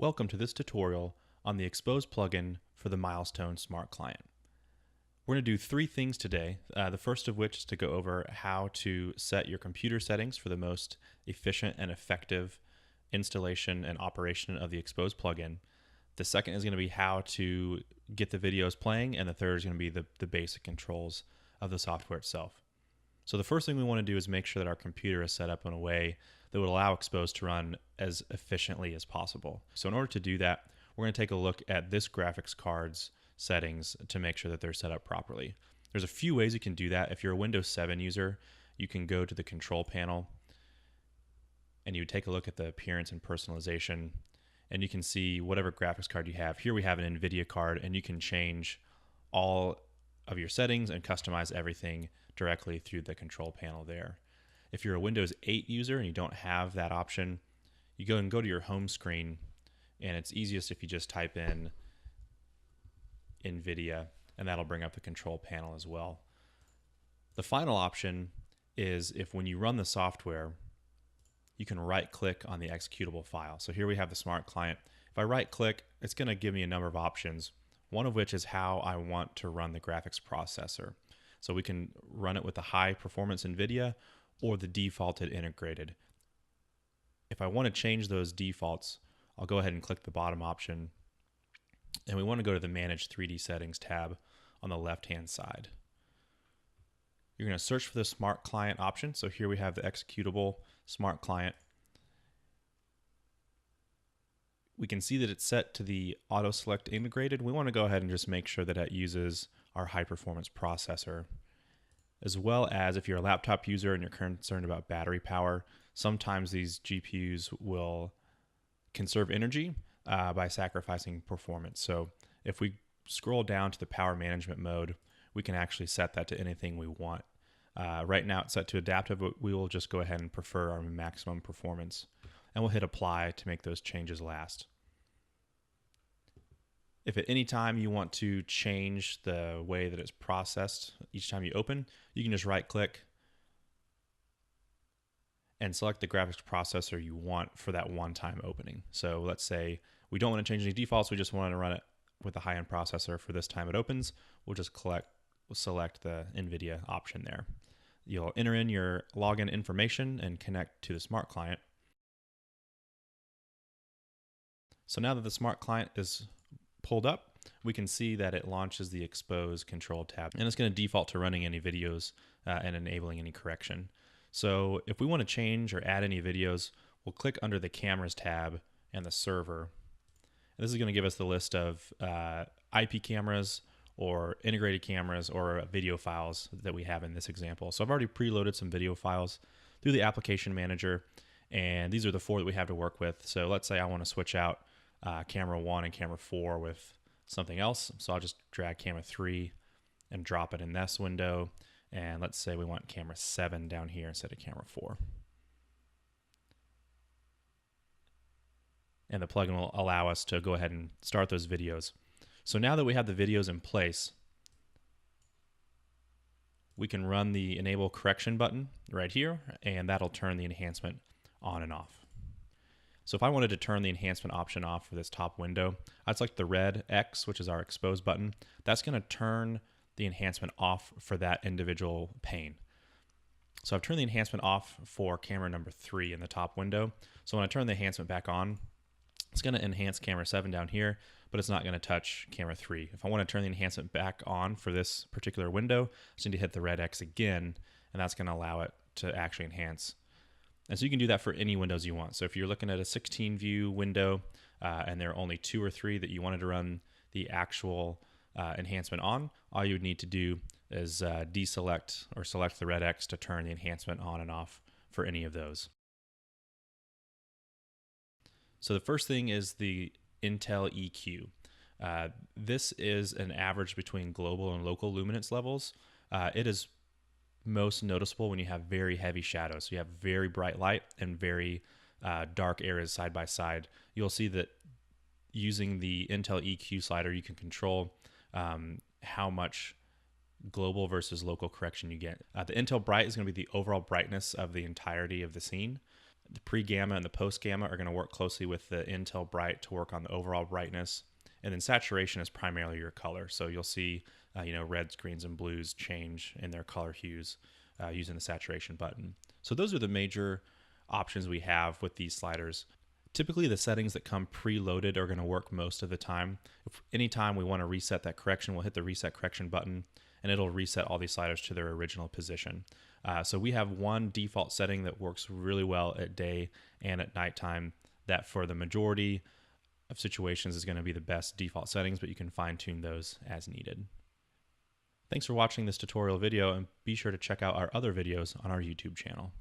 Welcome to this tutorial on the XPOSE plugin for the Milestone Smart Client. We're going to do three things today. The first of which is to go over how to set your computer settings for the most efficient and effective installation and operation of the XPOSE plugin. The second is going to be how to get the videos playing, and the third is going to be the basic controls of the software itself. So the first thing we want to do is make sure that our computer is set up in a way that would allow XPOSE to run as efficiently as possible. So in order to do that, we're going to take a look at this graphics card's settings to make sure that they're set up properly. There's a few ways you can do that. If you're a Windows 7 user, you can go to the control panel and you take a look at the appearance and personalization, and you can see whatever graphics card you have. Here we have an NVIDIA card, and you can change all of your settings and customize everything directly through the control panel there. If you're a Windows 8 user and you don't have that option, you go to your home screen, and it's easiest if you just type in NVIDIA, and that'll bring up the control panel as well. The final option is if when you run the software, you can right click on the executable file. So here we have the Smart Client. If I right click, it's going to give me a number of options, one of which is how I want to run the graphics processor. So we can run it with the high performance NVIDIA or the defaulted integrated. If I want to change those defaults, I'll go ahead and click the bottom option, and we want to go to the Manage 3D Settings tab on the left-hand side. You're going to search for the Smart Client option. So here we have the executable Smart Client. We can see that it's set to the auto select integrated. We want to go ahead and just make sure that it uses our high performance processor, as well as if you're a laptop user and you're concerned about battery power, sometimes these GPUs will conserve energy by sacrificing performance. So if we scroll down to the power management mode, we can actually set that to anything we want. Right now it's set to adaptive, but we will just go ahead and prefer our maximum performance, and we'll hit apply to make those changes last. If at any time you want to change the way that it's processed each time you open, you can just right click and select the graphics processor you want for that one-time opening. So let's say we don't want to change any defaults, we just want to run it with a high-end processor for this time it opens. We'll just select the NVIDIA option there. You'll enter in your login information and connect to the Smart Client. So now that the Smart Client is pulled up, we can see that it launches the XPOSE control tab, and it's going to default to running any videos and enabling any correction. So if we want to change or add any videos, we'll click under the cameras tab and the server. And this is going to give us the list of IP cameras or integrated cameras or video files that we have in this example. So I've already preloaded some video files through the application manager, and these are the four that we have to work with. So let's say I want to switch out camera 1 and camera 4 with something else. So I'll just drag camera 3 and drop it in this window. And let's say we want camera 7 down here instead of camera 4. And the plugin will allow us to go ahead and start those videos. So now that we have the videos in place, we can run the enable correction button right here, and that'll turn the enhancement on and off. So if I wanted to turn the enhancement option off for this top window, I'd select the red X, which is our XPOSE button. That's going to turn the enhancement off for that individual pane. So I've turned the enhancement off for camera number 3 in the top window. So when I turn the enhancement back on, it's going to enhance camera 7 down here, but it's not going to touch camera 3. If I want to turn the enhancement back on for this particular window, I just need to hit the red X again, and that's going to allow it to actually enhance. And so you can do that for any windows you want. So if you're looking at a 16 view window and there are only 2 or 3 that you wanted to run the actual enhancement on, all you would need to do is deselect or select the red X to turn the enhancement on and off for any of those. So the first thing is the Intel EQ. This is an average between global and local luminance levels. It is most noticeable when you have very heavy shadows. So you have very bright light and very dark areas side by side. You'll see that using the Intel EQ slider, you can control how much global versus local correction you get. The Intel Bright is going to be the overall brightness of the entirety of the scene. The pre-gamma and the post-gamma are going to work closely with the Intel Bright to work on the overall brightness. And then saturation is primarily your color. So you'll see, reds, greens, and blues change in their color hues using the saturation button. So those are the major options we have with these sliders. Typically, the settings that come preloaded are going to work most of the time. If anytime we want to reset that correction, we'll hit the reset correction button, and it'll reset all these sliders to their original position. So we have one default setting that works really well at day and at nighttime that for the majority of situations is going to be the best default settings, but you can fine tune those as needed. Thanks for watching this tutorial video, and be sure to check out our other videos on our YouTube channel.